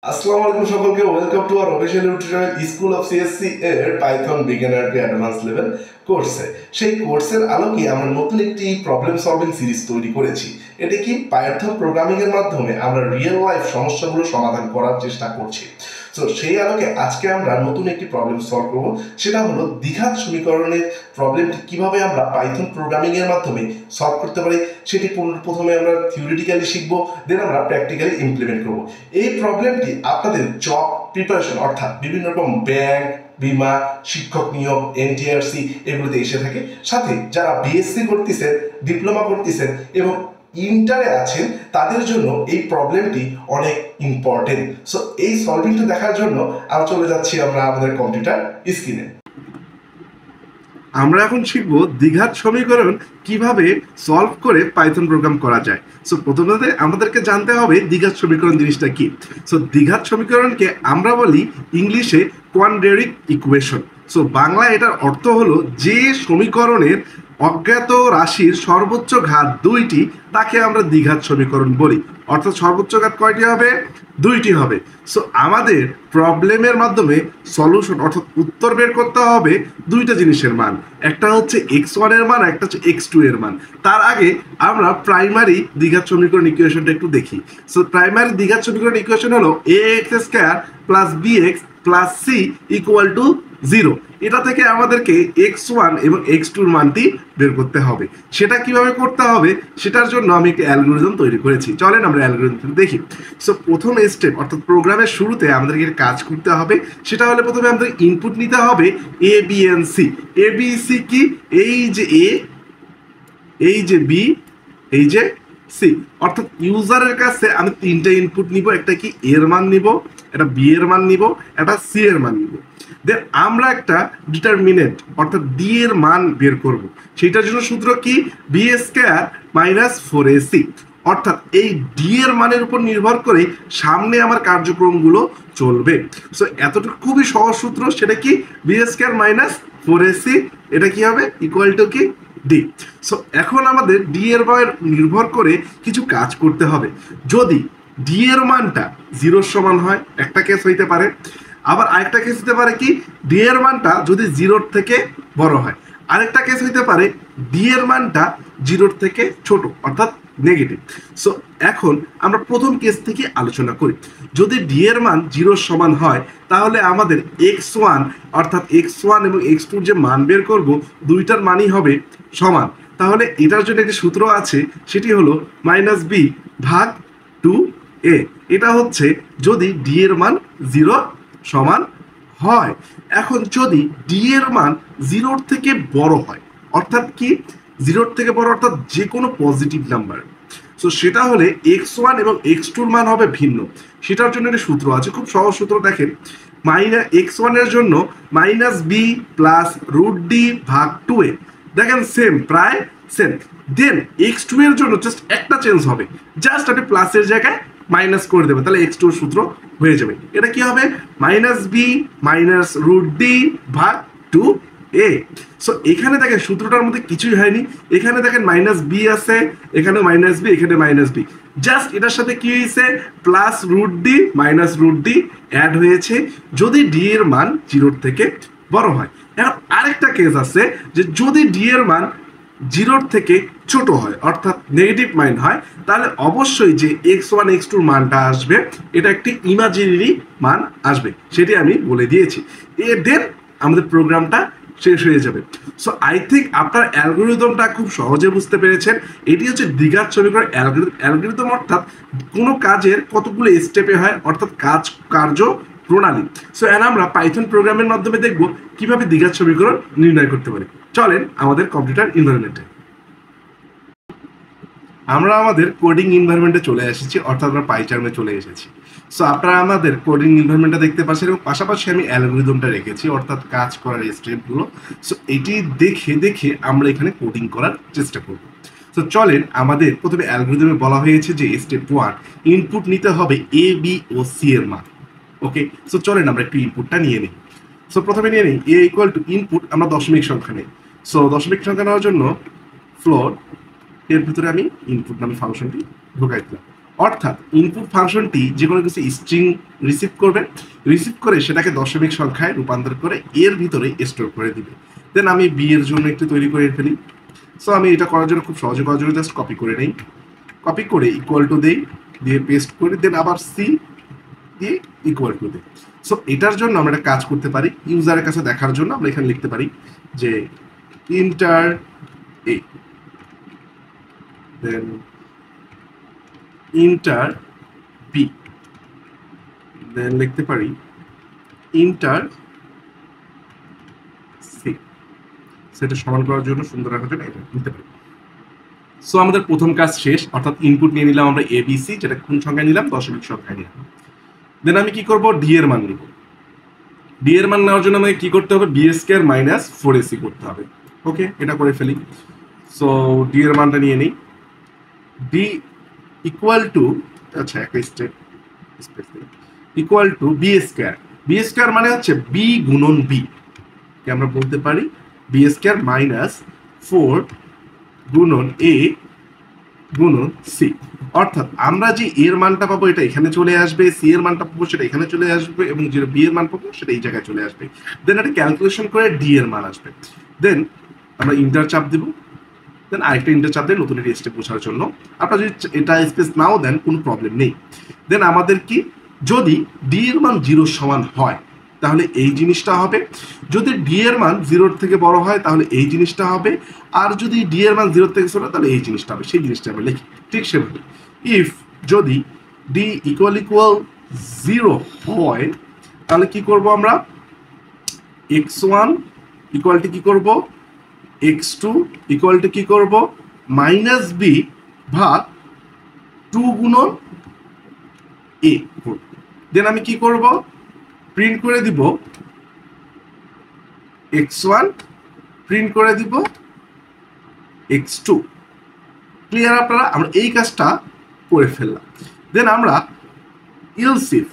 আসসালামু আলাইকুম সকলকে welcome to our official tutorial school of CSC এর Python beginner to advance level কোর্সে। সেই কোর্সের আলোকে আমরা নতুন একটি প্রবলেম সলভিং সিরিজ তৈরি করেছি। এটি কি পাইথন প্রোগ্রামিং এর মাধ্যমে আমরা রিয়েল লাইফ সমস্যাগুলো সমাধান করার চেষ্টা করছি। তো সেই আলোকে আজকে আমরা নতুন একটি প্রবলেম সলভ করব, সেটা হলো দ্বিঘাত সমীকরণের প্রবলেমটি কিভাবে আমরা পাইথন প্রোগ্রামিং এর মাধ্যমে সলভ করতে পারি। সেটি প্রথমে আমরা থিওরিটিক্যালি শিখব, দেন আমরা প্র্যাকটিক্যালি ইমপ্লিমেন্ট করব। এই প্রবলেমটি আপনাদের জব প্রিপারেশন অর্থাৎ বিভিন্ন রকম ব্যাংক, বিমা, শিক্ষক নিয়োগ, এনটিআরসি এগুলোতে এসে থাকে। সাথে যারা বিএসসি করতেছেন, ডিপ্লোমা করতেছেন এবং ইন্টারে আছেন তাদের জন্য এই প্রবলেমটি অনেক ইম্পর্টেন্ট। সো এই সলভিংটা দেখার জন্য আমরা চলে যাচ্ছি আমরা আমাদের কম্পিউটার স্ক্রিনে। আমরা এখন শিখব দ্বিঘাত সমীকরণ কিভাবে সলভ করে পাইথন প্রোগ্রাম করা যায়। সো প্রথমত আমাদেরকে জানতে হবে দ্বিঘাত সমীকরণ জিনিসটা কি। সো দ্বিঘাত সমীকরণকে আমরা বলি ইংলিশে কোয়াড্রেটিক ইকুয়েশন। সো বাংলায় এটার অর্থ হলো যে সমীকরণের অজ্ঞাত রাশির সর্বোচ্চ ঘাত দুইটি তাকে আমরা দ্বিঘাত সমীকরণ বলি। অর্থাৎ সর্বোচ্চ ঘাত কয়টি হবে? দুইটি হবে। সো আমাদের প্রবলেমের মাধ্যমে সলিউশন অর্থাৎ উত্তর বের করতে হবে দুইটা জিনিসের মান, একটা হচ্ছে x1 এর মান, একটা হচ্ছে x2 এর মান। তার আগে আমরা প্রাইমারি দ্বিঘাত সমীকরণ ইকুয়েশনটা একটু দেখি। সো প্রাইমারি দ্বিঘাত সমীকরণ ইকুয়েশন হলো ax² plus bx plus c equal to 0। এটা থেকে আমাদেরকে x1 এবং x2 এর মানটি বের করতে হবে। সেটা কিভাবে করতে হবে সেটার জন্য আমি একটি অ্যালগরিদম তৈরি করেছি। চলেন আমরা অ্যালগরিদম দেখি। সো প্রথম স্টেপ অর্থাৎ প্রোগ্রামের শুরুতে আমাদেরকে কাজ করতে হবে, সেটা হলে প্রথমে আমাদের ইনপুট নিতে হবে A B and C. A B C কি? এই যে এ, এই যে বি, এই যে সি। অর্থাৎ ইউজারের কাছে আমি তিনটা ইনপুট নিব, একটা কি এর মান নিব, একটা বি এর মান নিব, একটা সি এর মান নিব। দেন আমরা একটা ডিটারমিনেন্ট অর্থাৎ ডি এর মান বের করব। সেটার জন্য সূত্র কি? B square minus 4ac। অর্থাৎ এই ডি এর মানের উপর নির্ভর করে সামনে আমার কার্যক্রমগুলো চলবে। সো এতটুকু খুবই সহজ সূত্র, সেটা কি? বি স্কয়ার মাইনাস 4ac, এটা কি হবে? ইকুয়াল টু কি? ডি। সো এখন আমাদের ডি এর মান নির্ভর করে কিছু কাজ করতে হবে। যদি ডি এর মানটা 0 সমান হয়, একটা কেস হইতে পারে। আবার আরেকটা কেস হতে পারে কি? ডি এর মানটা যদি 0 থেকে বড় হয়। আরেকটা কেস হইতে পারে ডি এর মানটা 0 থেকে ছোট অর্থাৎ নেগেটিভ। সো এখন আমরা প্রথম কেস থেকে আলোচনা করি। যদি ডি এর মান 0 সমান হয় তাহলে আমাদের x1 অর্থাৎ x1 এবং x2 যে মান বের করব দুইটার মানই হবে সমান। তাহলে এটার জন্য একটি সূত্র আছে, সেটি হলো মাইনাস বি ভাগ 2a। এটা হচ্ছে যদি ডি এর মান 0 সমান হয়। এখন যদি ডি এর মান 0 থেকে বড় হয়, অর্থাৎ কি? 0 থেকে বড় অর্থাৎ যে কোনো পজিটিভ নাম্বার, সো সেটা হলে x1 এবং x2 এর মান হবে ভিন্ন। সেটার জন্য একটা সূত্র আছে, খুব সহজ সূত্র। দেখেন, মাইনাস x1 এর জন্য minus B plus root D ভাগ 2a। দেখেন সেম, প্রায় সেম। দেন x2 এর জন্য জাস্ট একটা চেঞ্জ হবে, জাস্ট আপনি প্লাসের জায়গায় মাইনাস করে দেবেন, তাহলে x2 এর সূত্র হয়ে যাবে। এটা কি হবে? Minus B minus root D ভাগ 2a। সো এখানে দেখেন সূত্রটার মধ্যে কিছুই হয়নি। এখানে দেখেন মাইনাস বি আছে, এখানে মাইনাস বি, এখানে মাইনাস বি। জাস্ট এটার সাথে কি হয়েছে? Plus root D minus root D add হয়েছে যদি ডি এর মান 0 থেকে বড় হয়। এখন আরেকটা কেস আছে যে যদি ডি এর মান 0 থেকে ছোট হয় অর্থাৎ নেগেটিভ মান হয়, তাহলে অবশ্যই যে x1 x2 মানটা আসবে এটা একটি ইমাজিনারি মান আসবে, সেটি আমি বলে দিয়েছি। দেন আমাদের প্রোগ্রামটা শেষ হয়ে যাবে। সো আই থিঙ্ক আপনার অ্যালগরিদমটা খুব সহজে বুঝতে পেরেছেন। এটি হচ্ছে দ্বিঘাত সমীকরণ অ্যালগরিদম, অর্থাৎ কোনো কাজের কতগুলো স্টেপে হয় অর্থাৎ কার্য প্রণালী। সো এখন আমরা পাইথন প্রোগ্রামের মাধ্যমে দেখব কিভাবে দ্বিঘাত সমীকরণ নির্ণয় করতে পারি। চলেন আমাদের কম্পিউটার এনভায়রনমেন্টে। আমরা আমাদের কোডিং এনভায়রনমেন্টে চলে এসেছি, অর্থাৎ আমরা পাইচার্মে চলে এসেছি। সো আপনারা আমাদের কোডিং এনভায়রনমেন্টটা দেখতে পাচ্ছেন এবং পাশাপাশি আমি অ্যালগরিদমটা রেখেছি অর্থাৎ কাজ করার স্টেপগুলো। সো এটি দেখে দেখে আমরা এখানে কোডিং করার চেষ্টা করব। তো চলেন, আমাদের প্রথমে অ্যালগরিদমে বলা হয়েছে যে স্টেপ 1 ইনপুট নিতে হবে এ বি ও সি এর মান। ওকে, সো চলেন আমরা একটু ইনপুটটা নিয়ে নিই। সো প্রথমে নিয়ে নিই এ ইকুয়াল টু ইনপুট, আমরা দশমিক সংখ্যা নেই। সো দশমিক সংখ্যা নেওয়ার জন্য ফ্লোর এর ভিতরে আমি ইনপুট নামে ফাংশনটি ঢুকাই দিলাম। অর্থাৎ ইনপুট ফাংশনটি যে কোনো কিছু স্ট্রিং রিসিভ করবে, রিসিভ করে সেটাকে দশমিক সংখ্যায় রূপান্তর করে এর ভিতরে স্টোর করে দিবে। দেন আমি বি এর জন্য একটু তৈরি করে ফেলি। সো আমি এটা করার জন্য খুব সহজে করার জন্য জাস্ট কপি করে নেই, কপি করে ইকুয়াল টু দেই, দিয়ে পেস্ট করে দেন আবার সি দিয়ে ইকুয়াল টু দেই। সো এটার জন্য আমরা একটা কাজ করতে পারি, ইউজারের কাছে দেখার জন্য আমরা এখানে লিখতে পারি যে ইন্টার এ, দেন ইন্টার বি, দেন লিখতে পারি ইন্টার সি। সেটা সমান করার জন্য, সুন্দর রাখার জন্য এটা নিতে পারি। সো আমাদের প্রথম কাজ শেষ, অর্থাৎ ইনপুট নিয়ে নিলাম আমরা এবিসি, যেটা কোন সংখ্যায় নিলাম, দশমিক সংখ্যায় নিলাম। দেন আমি কি করব, ডি এর মান নিব। ডি এর মান নেওয়ার জন্য আমাকে কি করতে হবে, বি স্কয়ার মাইনাস 4ac করতে হবে। ওকে, এটা করে ফেলি। সো ডি এর মানটা নিয়ে নিই, ডি ইকুয়াল টু, আচ্ছা একটা স্টেপ স্পেস দিই, equal to B square. B square মানে হচ্ছে বি গুণন বি, কে আমরা বলতে পারি বি স্কয়ার মাইনাস 4 গুণন এ গুণন সি। অর্থাৎ আমরা যে এর মানটা পাবো এটা এখানে চলে আসবে, সি এর মানটা পাবো সেটা এখানে চলে আসবে, এবং যে বি এর মান পাবো সেটা এই জায়গায় চলে আসবে। দেন এটা ক্যালকুলেশন করে ডি এর মান আসবে। দেন আমরা ইন্টার চাপ দিব, দেন আরেকটা ইন্টার চাপ দেন নতুন একটা স্টেপ বোঝার জন্য। আপনারা যদি এটা স্পেস নাও দেন কোনো প্রবলেম নেই। দেন আমাদের কি, যদি ডি এর মান 0 সমান হয় তাহলে এই জিনিসটা হবে, যদি ডি এর মান 0 থেকে বড় হয় তাহলে এই জিনিসটা হবে, আর যদি ডি এর মান 0 থেকে ছোট তাহলে এই জিনিসটা হবে, সেই জিনিসটা আমরা লিখি। ঠিক সেভাবে ইফ যদি ডি ইকুয়াল 0 হয় তাহলে কি করব আমরা, x1 ইকুয়াল টু কি করব, x2 ইকুয়াল টু কি করব, মাইনাস বি ভাগ 2 গুণন এ। দেন আমি কি করব, প্রিন্ট করে দিব x1, প্রিন্ট করে দিব x2। ক্লিয়ার আপনারা? আমরা এই কাজটা করে ফেললাম। দেন আমরা ইলসিফ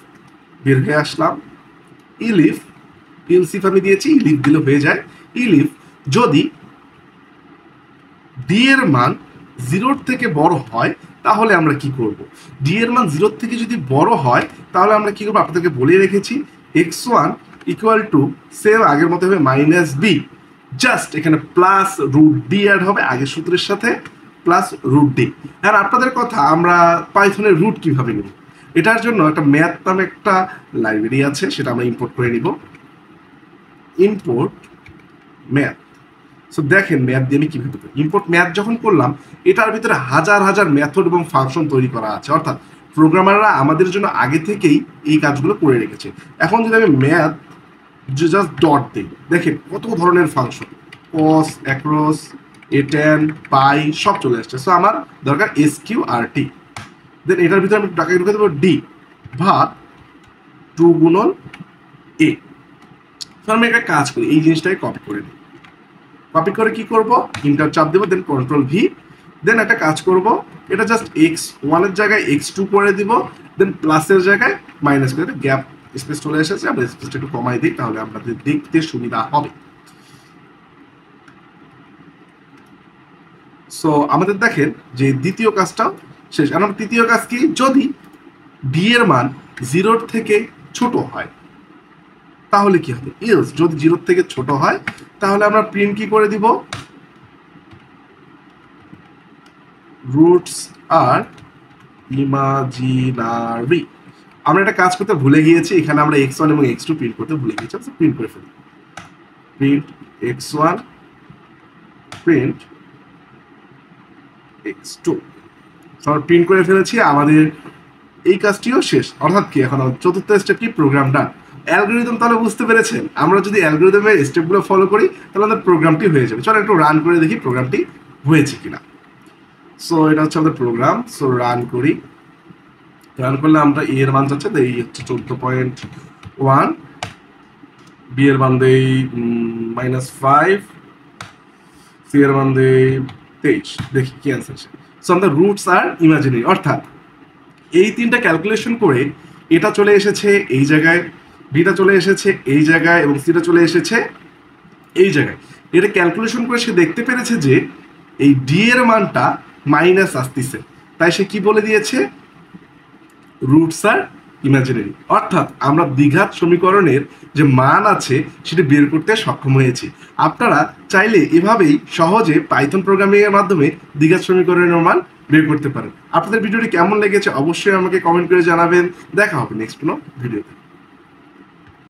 বের হয়ে আসলাম, ইলিফ, ইলসিফ আমি দিয়েছি, ইলিফ দিলে হয়ে যায়। ইলিফ যদি ডি এর মান 0 থেকে বড় হয় তাহলে আমরা কি করব, ডি এর মান 0 থেকে যদি বড় হয় তাহলে আমরা কি করবো, আপনাদেরকে বলে রেখেছি x1 ইকুয়াল টু সেম আগের মতো হবে মাইনাস বি, জাস্ট এখানে প্লাস রুট ডি অ্যাড হবে আগের সূত্রের সাথে, প্লাস রুট ডি। আর আপনাদের কথা, আমরা পাইথনের রুট কিভাবে নেব, এটার জন্য একটা ম্যাথ নামে একটা লাইব্রেরি আছে, সেটা আমরা ইম্পোর্ট করে নিব, ইম্পোর্ট ম্যাথ। সো দেখেন ম্যাথ দিয়ে আমি কিভাবে করি। ইম্পোর্ট ম্যাথ যখন করলাম, এটার ভিতরে হাজার হাজার মেথড এবং ফাংশন তৈরি করা আছে, অর্থাৎ প্রোগ্রামাররা আমাদের জন্য আগে থেকেই এই কাজগুলো করে রেখেছে। এখন যদি আমি ম্যাথ জাস্ট ডট দিই, দেখেন কত ধরনের ফাংশন, কস, অ্যাক্রস, এটেন, পাই সব চলে আসছে। সো আমার দরকার SQRT। দেন এটার ভিতরে আমি টাকা ঢুকে দেবো ডি ভাগ 2 গুণন এ। আমি একটা কাজ করি, এই জিনিসটাকে কপি করে নিই, কপি করে কি করব, ইন্টার চাপ দেবো, দেন কন্ট্রোল ভি। দেন একটা কাজ করব, এটা জাস্ট x1 এর জায়গায় x2 করে দিব, দেন প্লাসের জায়গায় মাইনাস করে, গ্যাপ স্পেস চলে এসেছে, আমরা স্পেসটা একটু কমাই দিই তাহলে আমাদের দেখতে সুবিধা হবে। সো আমাদের দেখেন যে দ্বিতীয় কাজটা শেষ। আর আমার তৃতীয় কাজ কি, যদি ডি এর মান 0 থেকে ছোট হয় তাহলে কি হবে, ইলস যদি 0 থেকে ছোট হয় তাহলে আমরা প্রিন্ট কি করে দিব, রুটস আর ইমাজিনারি। আমরা একটা কাজ করতে ভুলে গিয়েছি, এখানে আমরা x1 এবং x2 প্রিন্ট করতে ভুলে গিয়েছি। প্রিন্ট করে ফেলি, প্রিন্ট x1, প্রিন্ট x2। আমরা প্রিন্ট করে ফেলেছি, আমাদের এই কাজটিও শেষ। অর্থাৎ কি, এখন চতুর্থ স্টেপ কি, প্রোগ্রাম ডান। অ্যালগরিদম তাহলে বুঝতে পেরেছেন, আমরা যদি অ্যালগরিদমের স্টেপগুলো ফলো করি তাহলে আমাদের প্রোগ্রামটি হয়ে যাবে। চলো একটু রান করে দেখি প্রোগ্রামটি হয়েছে কিনা। সো এটা হচ্ছে আমাদের প্রোগ্রাম। সো রান করি, রান করলে আমরা এ এর মান যাচ্ছে, এই হচ্ছে 14.1, বি এর মান দেই -5, সি এর মান দেই 23। দেখি কি অ্যান্সার। সো আমাদের রুটস আর ইমাজিনারি, অর্থাৎ এই তিনটা ক্যালকুলেশন করে এটা চলে এসেছে এই জায়গায়, বিটা চলে এসেছে এই জায়গায়, এবং সিটা চলে এসেছে এই জায়গায়। এটা ক্যালকুলেশন করে সে দেখতে পেরেছে যে এই ডি এর মানটা মাইনাস আসতেছে, তাই সে কি বলে দিয়েছে, রুটস আর ইমাজিনারি, অর্থাৎ আমরা দ্বিঘাত সমীকরণের যে মান আছে সেটি বের করতে সক্ষম হয়েছি। আপনারা চাইলে এভাবেই সহজে পাইথন প্রোগ্রামিং এর মাধ্যমে দ্বিঘাত সমীকরণের মান বের করতে পারেন। আপনাদের ভিডিওটি কেমন লেগেছে অবশ্যই আমাকে কমেন্ট করে জানাবেন। দেখা হবে নেক্সট কোনো ভিডিওতে।